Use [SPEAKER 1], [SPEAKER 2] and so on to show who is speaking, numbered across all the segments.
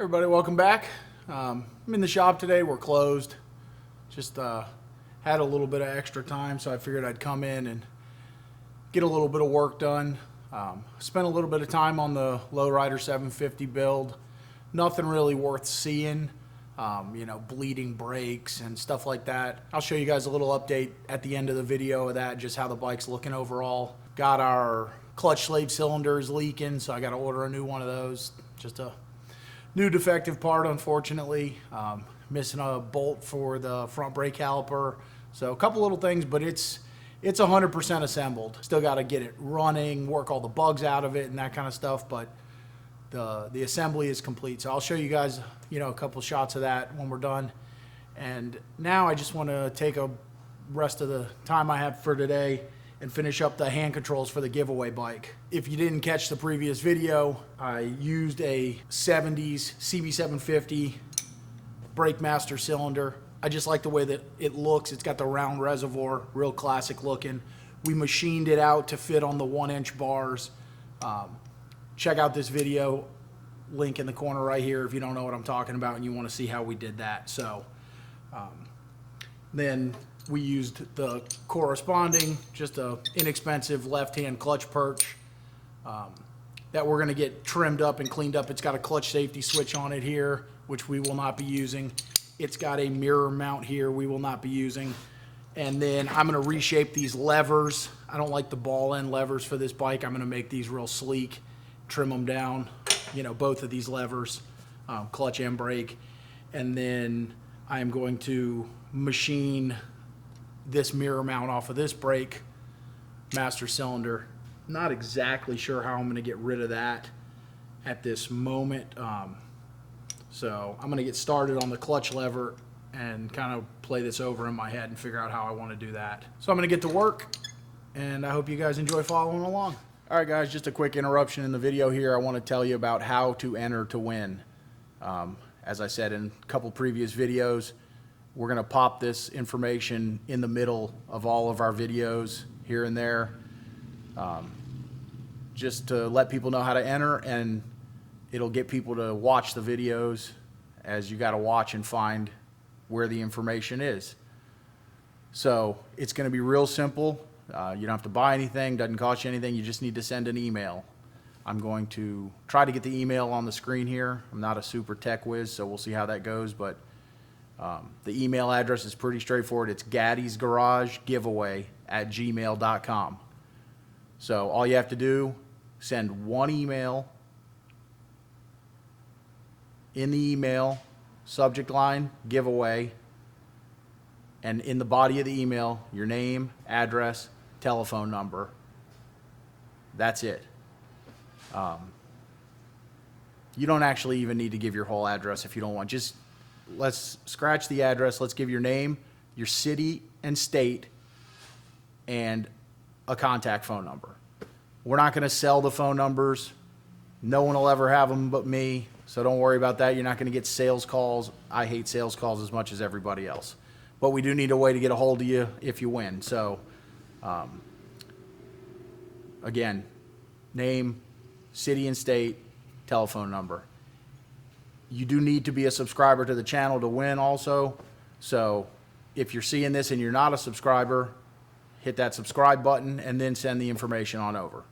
[SPEAKER 1] Everybody, welcome back. I'm in the shop today. We're closed. Just had a little bit of extra time, so I figured I'd come in and get a little bit of work done. Spent a little bit of time on the Lowrider 750 build. Nothing really worth seeing. You know, bleeding brakes and stuff like that. I'll show you guys a little update at the end of the video of that, just how the bike's looking overall. Got our clutch slave cylinders leaking, so I got to order a new one of those. Just a new defective part, unfortunately. Missing a bolt for the front brake caliper. So a couple little things, but it's 100% assembled. Still got to get it running, work all the bugs out of it and that kind of stuff, but the assembly is complete. So I'll show you guys, you know, a couple shots of that when we're done. And now I just want to take a rest of the time I have for today and finish up the hand controls for the giveaway bike. If you didn't catch the previous video, I used a 70s CB750 Brake Master cylinder. I just like the way that it looks. It's got the round reservoir, real classic looking. We machined it out to fit on the 1-inch bars. Check out this video, link in the corner right here if you don't know what I'm talking about and you want to see how we did that. So then we used the corresponding, just a inexpensive left-hand clutch perch that we're going to get trimmed up and cleaned up. It's got a clutch safety switch on it here, which we will not be using. It's got a mirror mount here we will not be using. And then I'm going to reshape these levers. I don't like the ball end levers for this bike. I'm going to make these real sleek, trim them down, you know, both of these levers, clutch and brake. And then I'm going to machine this mirror mount off of this brake master cylinder. Not exactly sure how I'm going to get rid of that at this moment. So I'm going to get started on the clutch lever and kind of play this over in my head and figure out how I want to do that. So I'm going to get to work, and I hope you guys enjoy following along. All right, guys, just a quick interruption in the video here. I want to tell you about how to enter to win. As I said in a couple previous videos, we're going to pop this information in the middle of all of our videos here and there, just to let people know how to enter, and it'll get people to watch the videos as you got to watch and find where the information is. So it's going to be real simple. You don't have to buy anything, doesn't cost you anything. You just need to send an email. I'm going to try to get the email on the screen here. I'm not a super tech whiz, so we'll see how that goes, but the email address is pretty straightforward. It's gaddysgaragegiveaway@gmail.com. So all you have to do, send one email. In the email, subject line, giveaway, and in the body of the email, your name, address, telephone number. That's it. You don't actually even need to give your whole address if you don't want. Just let's scratch the address. Let's give your name, your city and state, and a contact phone number. We're not going to sell the phone numbers. No one will ever have them but me, so don't worry about that. You're not going to get sales calls. I hate sales calls as much as everybody else. But we do need a way to get a hold of you if you win. So, again, name, city and state, telephone number. You do need to be a subscriber to the channel to win also. So if you're seeing this and you're not a subscriber, hit that subscribe button and then send the information on over.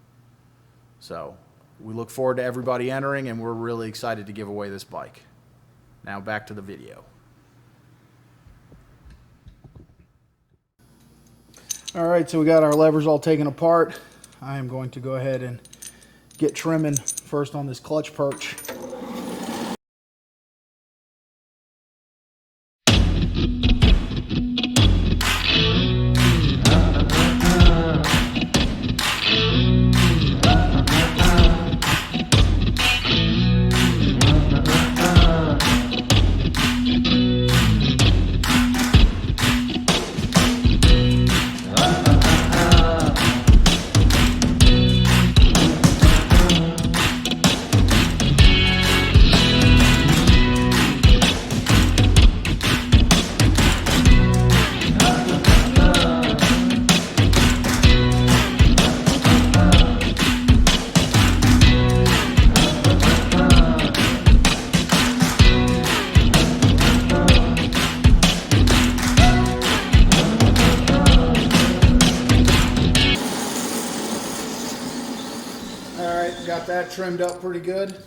[SPEAKER 1] So we look forward to everybody entering, and we're really excited to give away this bike. Now back to the video. All right, so we got our levers all taken apart. I am going to go ahead and get trimming first on this clutch perch. that trimmed up pretty good.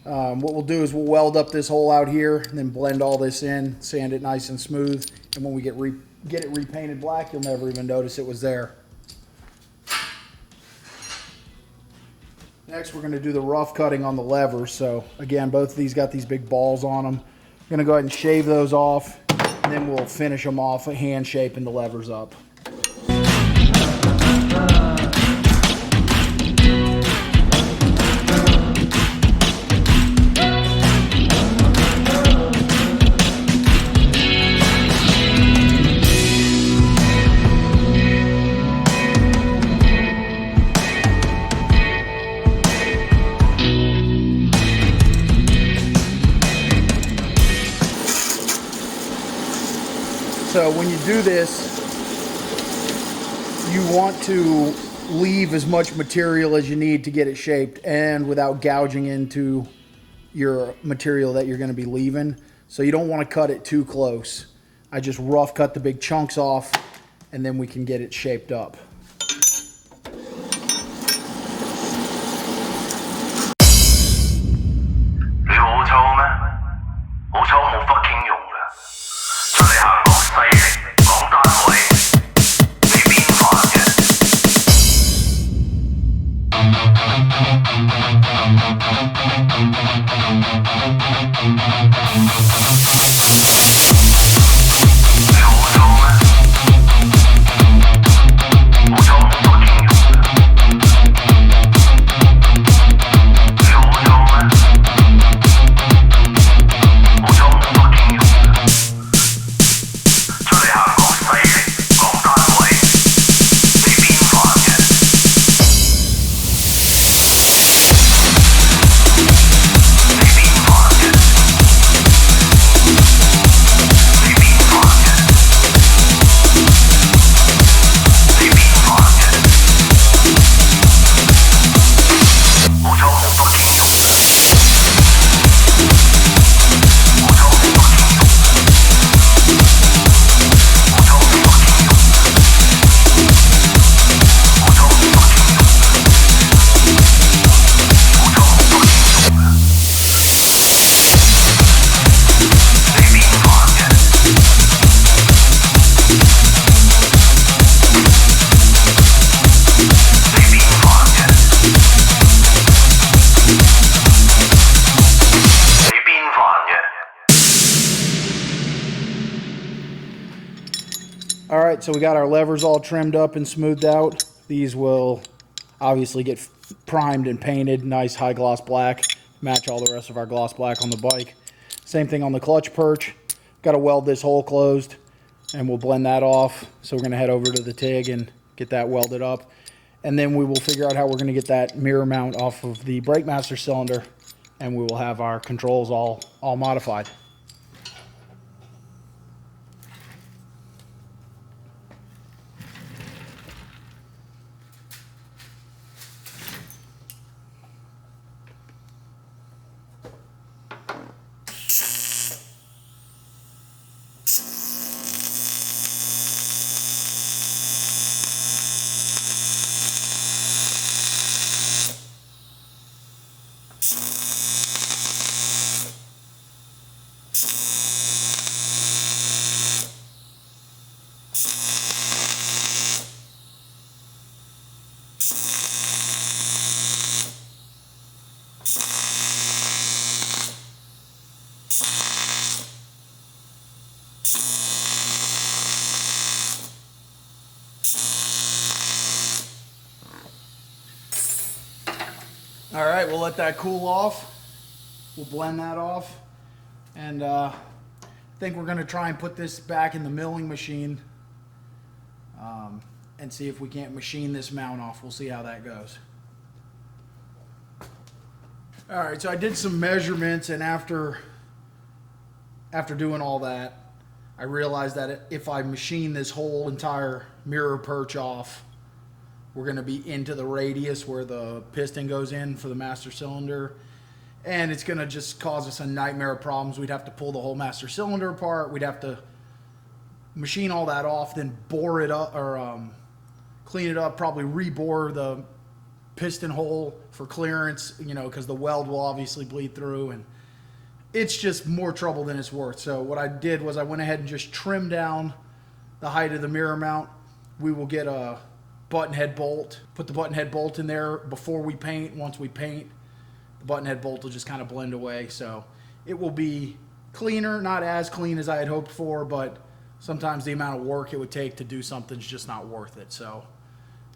[SPEAKER 1] What we'll do is we'll weld up this hole out here and then blend all this in, sand it nice and smooth. And when we get it repainted black, you'll never even notice it was there. Next, we're going to do the rough cutting on the levers. So again, both of these got these big balls on them. I'm going to go ahead and shave those off, and then we'll finish them off, hand shaping the levers up. So when you do this, you want to leave as much material as you need to get it shaped and without gouging into your material that you're going to be leaving. So you don't want to cut it too close. I just rough cut the big chunks off, and then we can get it shaped up. All right, so we got our levers all trimmed up and smoothed out. These will obviously get primed and painted, nice high gloss black, match all the rest of our gloss black on the bike. Same thing on the clutch perch. Got to weld this hole closed, and we'll blend that off. So we're gonna head over to the TIG and get that welded up. And then we will figure out how we're gonna get that mirror mount off of the brake master cylinder, and we will have our controls all modified. All right, we'll let that cool off. We'll blend that off. And I think we're gonna try and put this back in the milling machine and see if we can't machine this mount off. We'll see how that goes. All right, so I did some measurements, and after doing all that, I realized that if I machine this whole entire mirror perch off, we're going to be into the radius where the piston goes in for the master cylinder, and it's going to just cause us a nightmare of problems. We'd have to pull the whole master cylinder apart. We'd have to machine all that off, then bore it up or clean it up, probably rebore the piston hole for clearance, you know, because the weld will obviously bleed through, and it's just more trouble than it's worth. So what I did was I went ahead and just trimmed down the height of the mirror mount. We will get a button head bolt, put the button head bolt in there before we paint. Once we paint, the button head bolt will just kind of blend away. So it will be cleaner, not as clean as I had hoped for, but sometimes the amount of work it would take to do something is just not worth it. So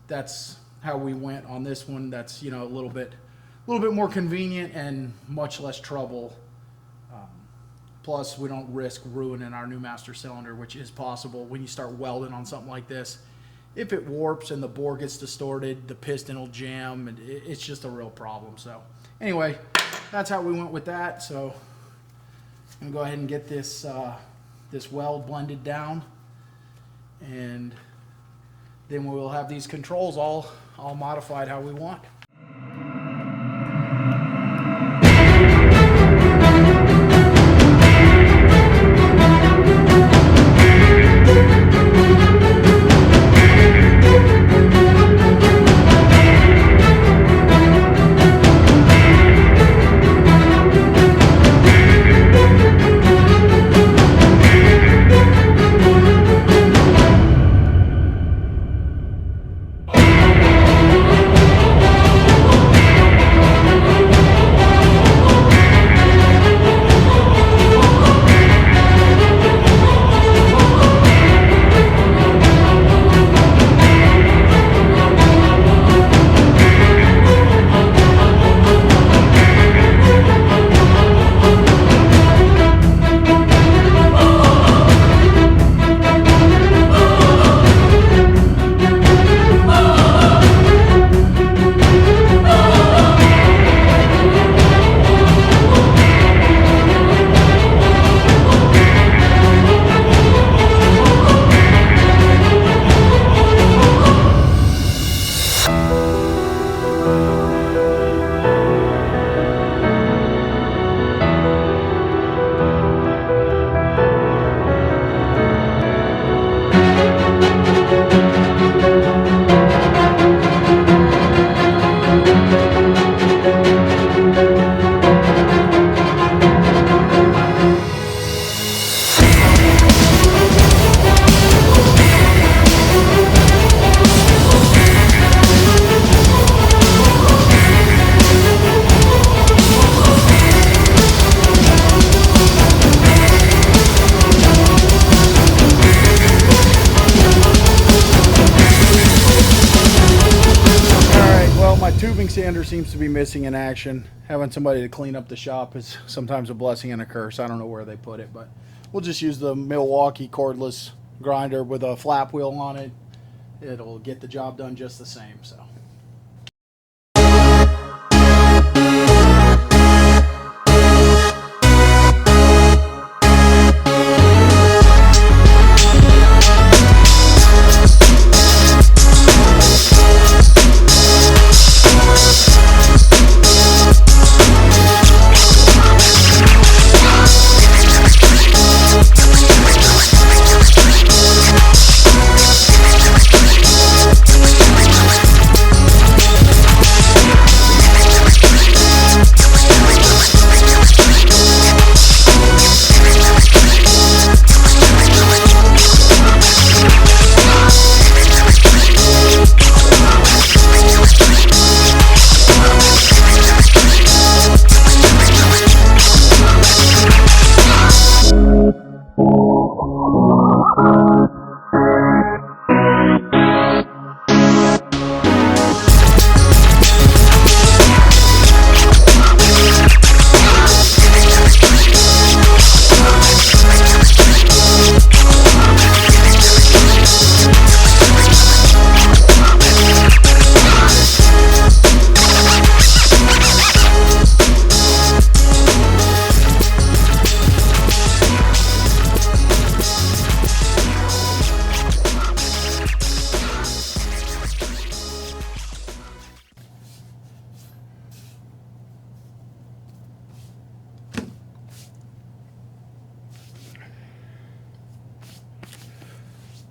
[SPEAKER 1] that's how we went on this one. That's, you know, a little bit more convenient and much less trouble. Plus, we don't risk ruining our new master cylinder, which is possible when you start welding on something like this. If it warps and the bore gets distorted, the piston will jam, and it's just a real problem. So anyway, that's how we went with that. So I'm gonna go ahead and get this this weld blended down, and then we'll have these controls all modified how we want. Tubing sander seems to be missing in action. Having somebody to clean up the shop is sometimes a blessing and a curse. I don't know where they put it, but we'll just use the Milwaukee cordless grinder with a flap wheel on it. It'll get the job done just the same. So.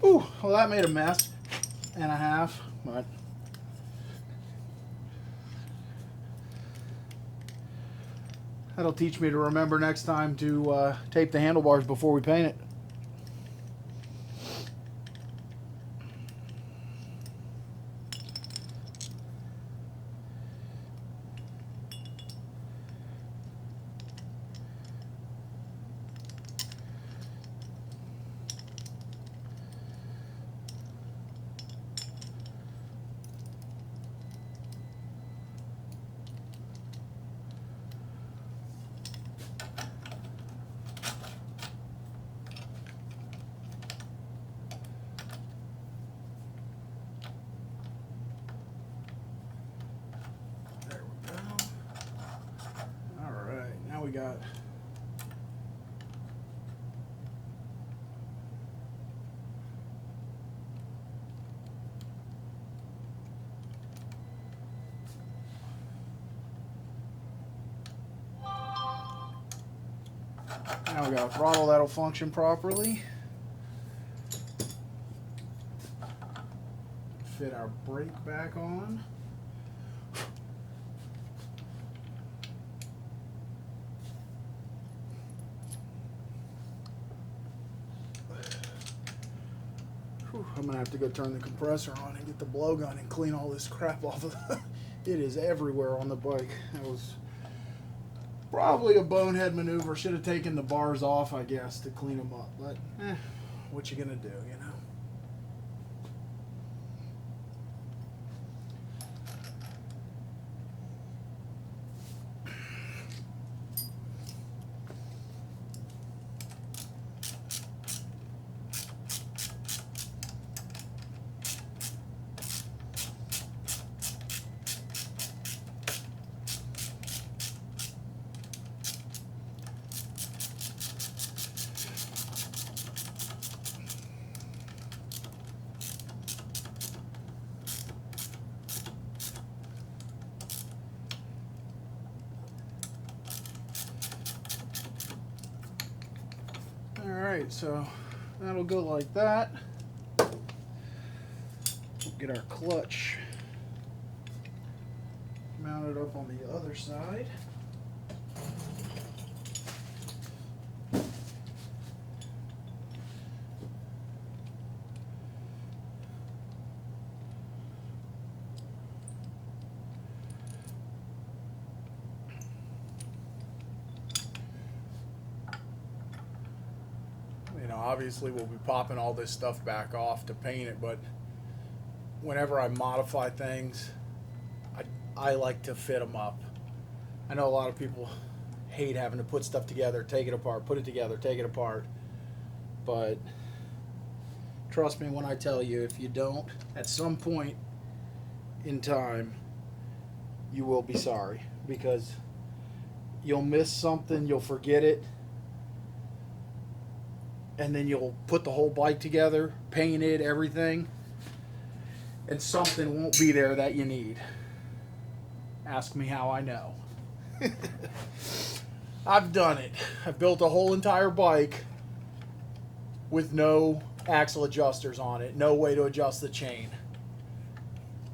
[SPEAKER 1] Ooh, well, that made a mess and a half, but That'll teach me to remember next time to tape the handlebars before we paint it. We got now we got a throttle that'll function properly. Fit our brake back on. I'm gonna have to go turn the compressor on and get the blowgun and clean all this crap off of it is everywhere on the bike. That was probably a bonehead maneuver. Should have taken the bars off, I guess, to clean them up, but what you gonna do, you know? Alright, so that'll go like that. We'll get our clutch mounted up on the other side. Obviously we'll be popping all this stuff back off to paint it, but whenever I modify things, I like to fit them up. I know a lot of people hate having to put stuff together, take it apart, put it together, take it apart, but trust me when I tell you, if you don't, at some point in time, you will be sorry, because you'll miss something, you'll forget it, and then you'll put the whole bike together, paint it, everything, and something won't be there that you need. Ask me how I know. I've done it. I've built a whole entire bike with no axle adjusters on it, no way to adjust the chain.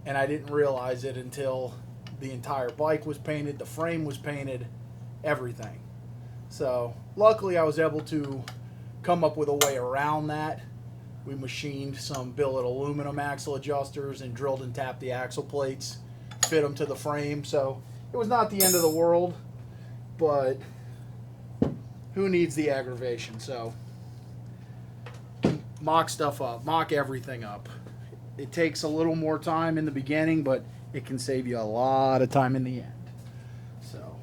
[SPEAKER 1] And I didn't realize it until the entire bike was painted, the frame was painted, everything. So luckily I was able to come up with a way around that. We machined some billet aluminum axle adjusters and drilled and tapped the axle plates, fit them to the frame. So it was not the end of the world, but who needs the aggravation? So mock stuff up, mock everything up. It takes a little more time in the beginning, but it can save you a lot of time in the end. So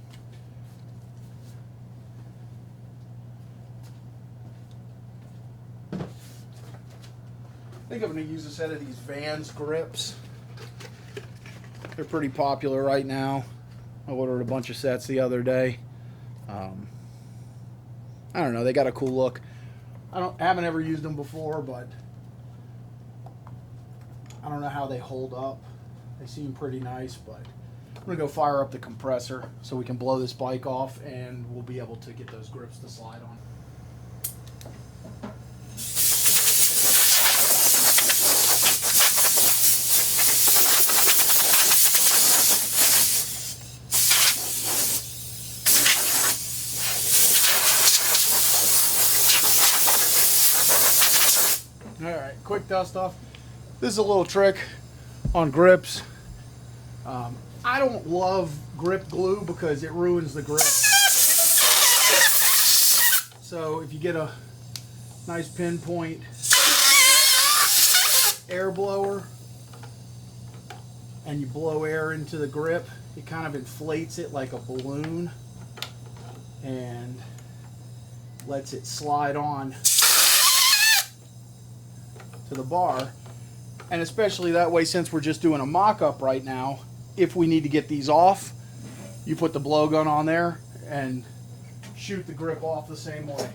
[SPEAKER 1] I think I'm going to use a set of these Vans grips. They're pretty popular right now. I ordered a bunch of sets the other day. I don't know, they got a cool look. Haven't ever used them before, but I don't know how they hold up. They seem pretty nice, but I'm going to go fire up the compressor so we can blow this bike off and we'll be able to get those grips to slide on. All right, quick dust off. This is a little trick on grips. I don't love grip glue because it ruins the grip. So if you get a nice pinpoint air blower and you blow air into the grip, it kind of inflates it like a balloon and lets it slide on to the bar. And especially that way, since we're just doing a mock-up right now, if we need to get these off, you put the blowgun on there and shoot the grip off the same way.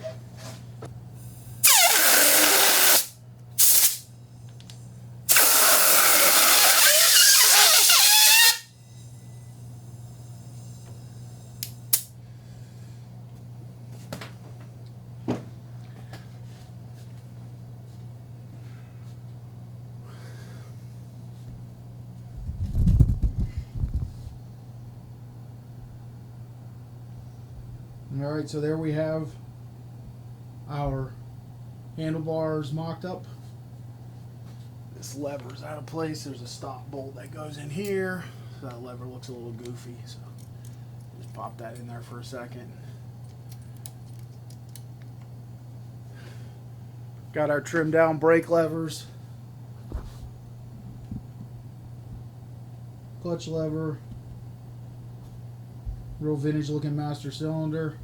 [SPEAKER 1] All right, so there we have our handlebars mocked up. This lever's out of place. There's a stop bolt that goes in here. So that lever looks a little goofy, so just pop that in there for a second. Got our trimmed down brake levers, clutch lever, real vintage looking master cylinder,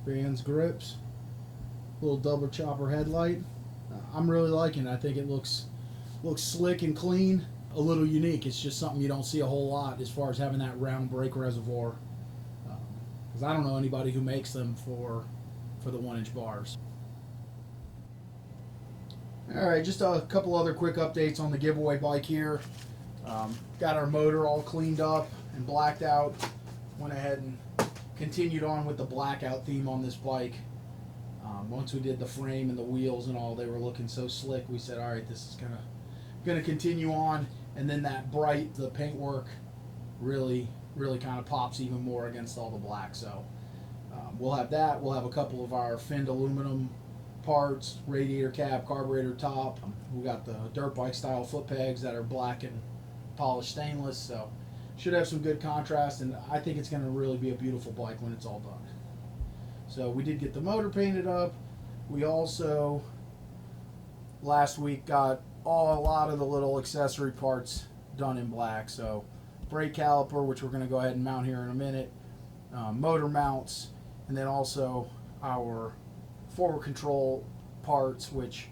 [SPEAKER 1] Vans grips, little double chopper headlight. I'm really liking it. I think it looks slick and clean, a little unique. It's just something you don't see a whole lot as far as having that round brake reservoir, because I don't know anybody who makes them for the 1-inch bars. All right, just a couple other quick updates on the giveaway bike here. Got our motor all cleaned up and blacked out. Went ahead and continued on with the blackout theme on this bike. Once we did the frame and the wheels and all, they were looking so slick, we said, all right, this is gonna continue on. And then that bright, the paintwork really kind of pops even more against all the black. So we'll have that. We'll have a couple of our finned aluminum parts, radiator cap, carburetor top. We got the dirt bike style foot pegs that are black and polished stainless. So should have some good contrast, and I think it's going to really be a beautiful bike when it's all done. So we did get the motor painted up. We also last week got a lot of the little accessory parts done in black. So brake caliper, which we're going to go ahead and mount here in a minute, motor mounts, and then also our forward control parts, which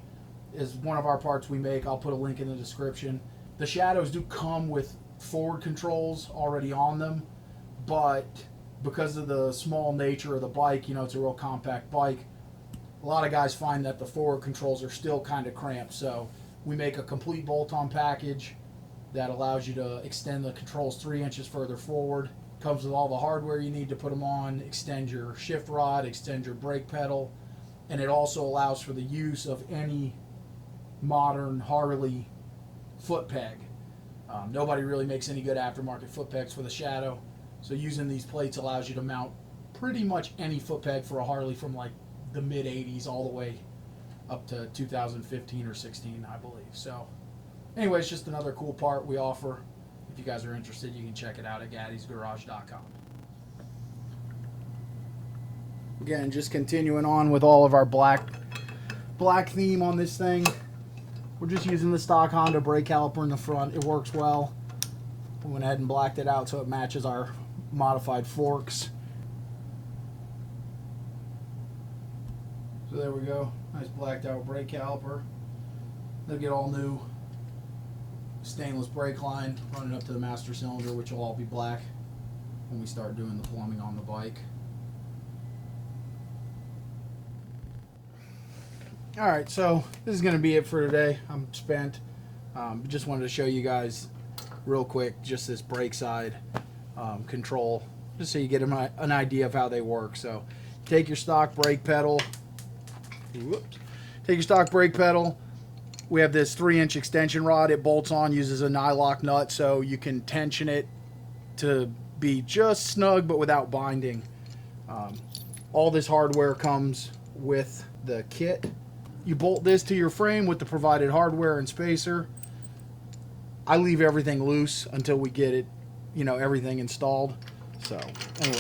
[SPEAKER 1] is one of our parts we make. I'll put a link in the description. The Shadows do come with forward controls already on them, but because of the small nature of the bike, you know, it's a real compact bike, a lot of guys find that the forward controls are still kind of cramped. So we make a complete bolt-on package that allows you to extend the controls 3 inches further forward. Comes with all the hardware you need to put them on, extend your shift rod, extend your brake pedal, and it also allows for the use of any modern Harley foot peg. Nobody really makes any good aftermarket foot pegs for the Shadow, so using these plates allows you to mount pretty much any foot peg for a Harley from like the mid 80s all the way up to 2015 or 16, I believe. So anyway, it's just another cool part we offer. If you guys are interested, you can check it out at gaddysgarage.com. Again, just continuing on with all of our black theme on this thing. We're just using the stock Honda brake caliper in the front. It works well. We went ahead and blacked it out so it matches our modified forks. So there we go. Nice blacked out brake caliper. They'll get all new stainless brake line running up to the master cylinder, which will all be black when we start doing the plumbing on the bike. Alright, so this is going to be it for today. I'm spent. Just wanted to show you guys real quick just this brake side control, just so you get an idea of how they work. So take your stock brake pedal. Whoops. Take your stock brake pedal. We have this 3-inch extension rod. It bolts on, uses a nylock nut, so you can tension it to be just snug but without binding. All this hardware comes with the kit. you bolt this to your frame with the provided hardware and spacer. I leave everything loose until we get it, you know, everything installed. So anyway,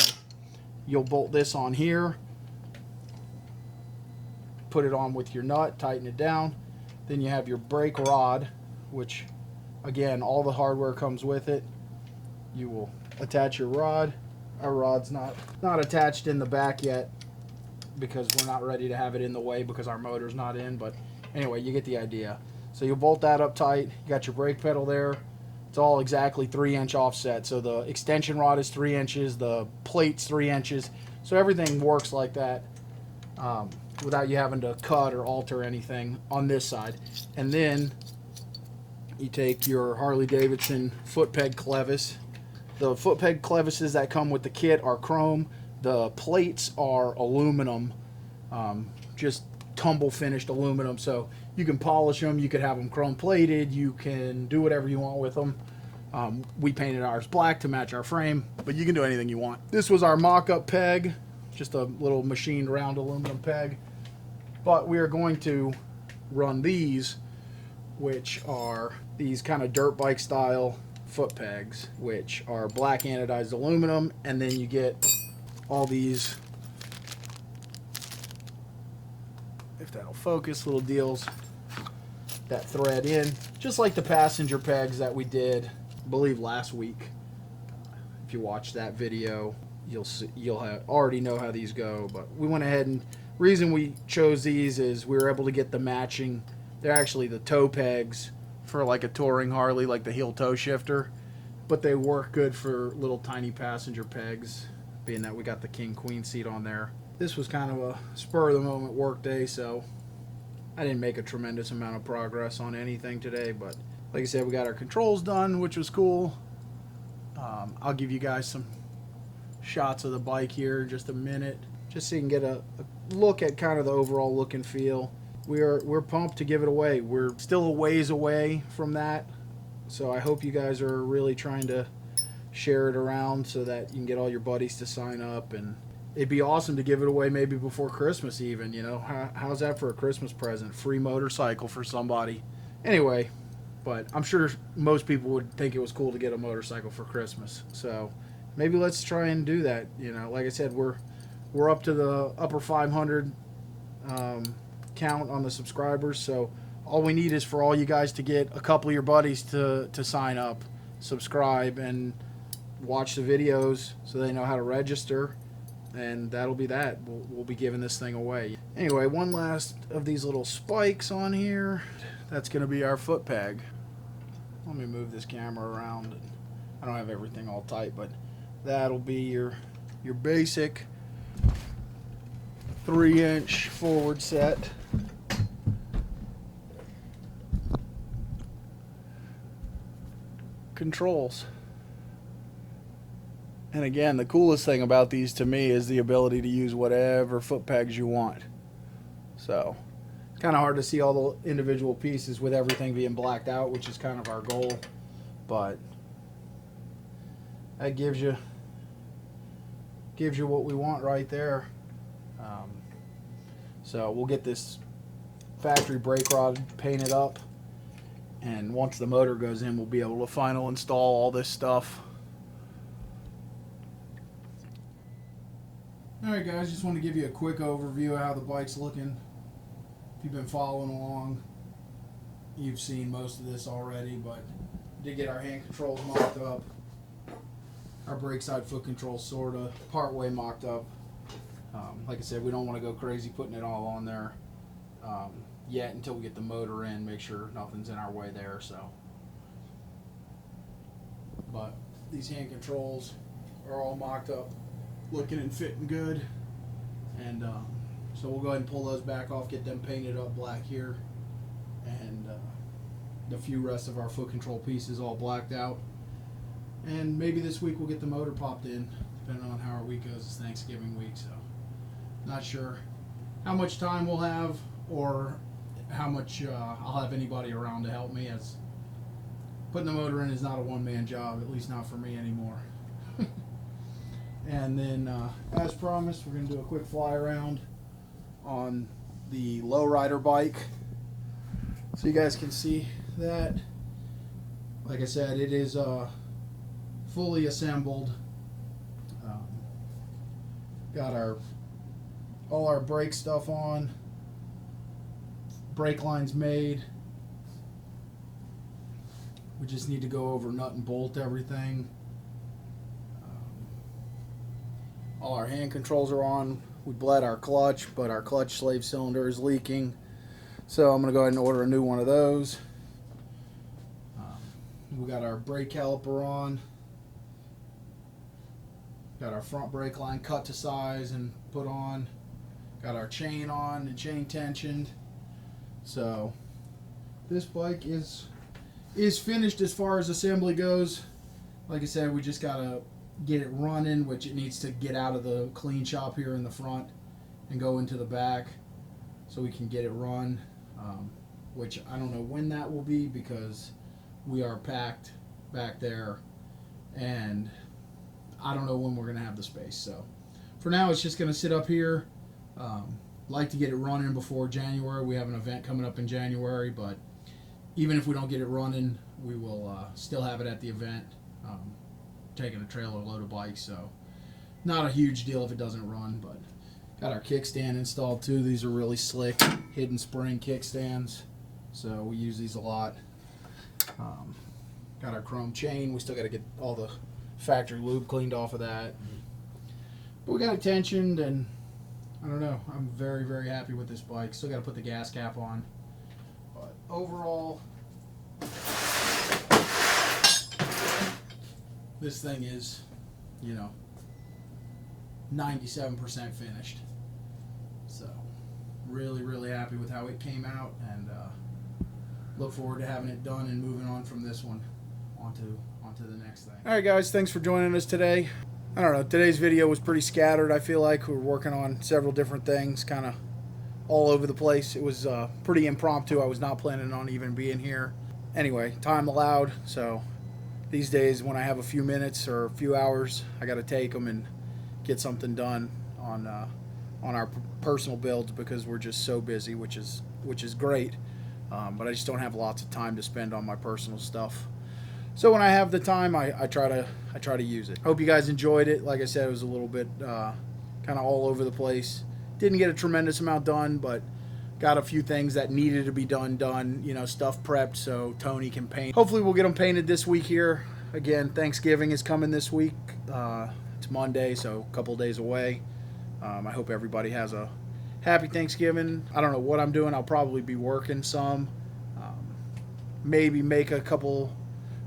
[SPEAKER 1] you'll bolt this on here, put it on with your nut, tighten it down. Then you have your brake rod, which again, all the hardware comes with it. You will attach your rod. Our rod's not attached in the back yet because we're not ready to have it in the way because our motor's not in, but anyway, you get the idea. So you bolt that up tight. You got your brake pedal there. It's all exactly 3-inch offset. So the extension rod is 3 inches, the plate's 3 inches. So everything works like that without you having to cut or alter anything on this side. And then you take your Harley-Davidson foot peg clevis. The foot peg clevises that come with the kit are chrome. The plates are aluminum, just tumble finished aluminum. So you can polish them, you could have them chrome plated, you can do whatever you want with them. We painted ours black to match our frame, but you can do anything you want. This was our mock-up peg, just a little machined round aluminum peg. But we are going to run these, which are these kind of dirt bike style foot pegs, which are black anodized aluminum, and then you get all these, if that'll focus, little deals that thread in, just like the passenger pegs that we did, I believe, last week. If you watch that video, you'll already know how these go. But we went ahead, and reason we chose these is we were able to get the matching. They're actually the toe pegs for like a touring Harley, like the heel toe shifter, but they work good for little tiny passenger pegs, being that we got the king queen seat on there. This was kind of a spur of the moment work day, so I didn't make a tremendous amount of progress on anything today, but like I said, we got our controls done, which was cool. I'll give you guys some shots of the bike here in just a minute, just so you can get a look at kind of the overall look and feel. We're pumped to give it away. We're still a ways away from that, so I hope you guys are really trying to share it around so that you can get all your buddies to sign up. And it'd be awesome to give it away maybe before Christmas even, you know. How's that for a Christmas present? Free motorcycle for somebody. Anyway, but I'm sure most people would think it was cool to get a motorcycle for Christmas. So maybe let's try and do that. You know, like I said, we're up to the upper 500 count on the subscribers, so all we need is for all you guys to get a couple of your buddies to sign up, subscribe, and watch the videos so they know how to register, and that'll be that. We'll be giving this thing away. Anyway, one last of these little spikes on here. That's going to be our foot peg. Let me move this camera around. I don't have everything all tight, but that'll be your basic 3-inch forward set. Controls. And again, the coolest thing about these to me is the ability to use whatever foot pegs you want. So kind of hard to see all the individual pieces with everything being blacked out, which is kind of our goal, but that gives you what we want right there. So we'll get this factory brake rod painted up, and once the motor goes in, we'll be able to final install all this stuff. Alright guys, just want to give you a quick overview of how the bike's looking. If you've been following along, you've seen most of this already, but we did get our hand controls mocked up. Our brake side foot controls sort of partway mocked up. Like I said, we don't want to go crazy putting it all on there yet until we get the motor in, make sure nothing's in our way there. So, but these hand controls are all mocked up, looking and fitting good, and so we'll go ahead and pull those back off, get them painted up black here, and the few rest of our foot control pieces all blacked out. And maybe this week we'll get the motor popped in, depending on how our week goes. It's Thanksgiving week, so not sure how much time we'll have or how much I'll have anybody around to help me, as putting the motor in is not a one-man job, at least not for me anymore. And then, as promised, we're going to do a quick fly around on the Lowrider bike. So you guys can see that. Like I said, it is fully assembled. Got all our brake stuff on. Brake lines made. We just need to go over nut and bolt everything. All our hand controls are on. We bled our clutch, but our clutch slave cylinder is leaking. So I'm going to go ahead and order a new one of those. We got our brake caliper on. Got our front brake line cut to size and put on. Got our chain on and chain tensioned. So this bike is finished as far as assembly goes. Like I said, we just got to get it running, which it needs to get out of the clean shop here in the front and go into the back so we can get it run, which I don't know when that will be because we are packed back there and I don't know when we're going to have the space. So for now it's just going to sit up here. Like to get it running before January. We have an event coming up in January, but even if we don't get it running, we will still have it at the event. Taking a trailer load of bikes, so not a huge deal if it doesn't run. But got our kickstand installed too. These are really slick hidden spring kickstands, so we use these a lot. Got our chrome chain. We still got to get all the factory lube cleaned off of that, but we got it tensioned, and I don't know, I'm very, very happy with this bike. Still got to put the gas cap on, but overall this thing is, 97% finished. So really, really happy with how it came out, and look forward to having it done and moving on from this one onto the next thing. All right, guys, thanks for joining us today. I don't know, today's video was pretty scattered. I feel like we were working on several different things, kind of all over the place. It was pretty impromptu. I was not planning on even being here. Anyway, time allowed, so these days when I have a few minutes or a few hours, I got to take them and get something done on our personal builds because we're just so busy, which is great. But I just don't have lots of time to spend on my personal stuff. So when I have the time, I try to use it. Hope you guys enjoyed it. Like I said, it was a little bit kind of all over the place. Didn't get a tremendous amount done, but got a few things that needed to be done, stuff prepped so Tony can paint. Hopefully we'll get them painted this week here. Again, Thanksgiving is coming this week. It's Monday, so a couple days away. I hope everybody has a happy Thanksgiving. I don't know what I'm doing. I'll probably be working some. Maybe make a couple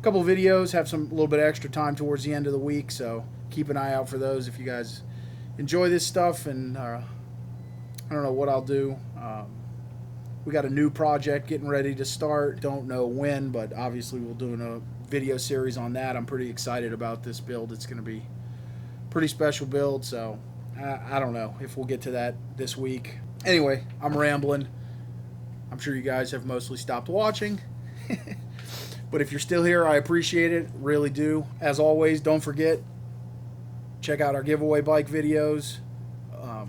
[SPEAKER 1] videos, have a little bit of extra time towards the end of the week, so keep an eye out for those if you guys enjoy this stuff. And I don't know what I'll do. We got a new project getting ready to start. Don't know when, but obviously we'll do a video series on that. I'm pretty excited about this build. It's going to be a pretty special build, so I don't know if we'll get to that this week. Anyway, I'm rambling. I'm sure you guys have mostly stopped watching. But if you're still here, I appreciate it. Really do. As always, don't forget, check out our giveaway bike videos.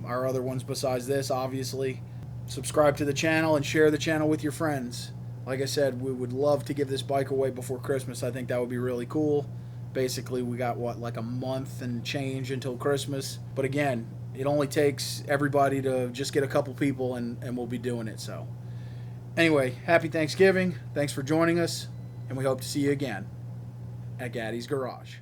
[SPEAKER 1] Our other ones besides this, obviously. Subscribe to the channel and share the channel with your friends. Like I said, we would love to give this bike away before Christmas. I think that would be really cool. Basically, we got, like a month and change until Christmas. But again, it only takes everybody to just get a couple people, and we'll be doing it. So anyway, happy Thanksgiving. Thanks for joining us, and we hope to see you again at Gaddy's Garage.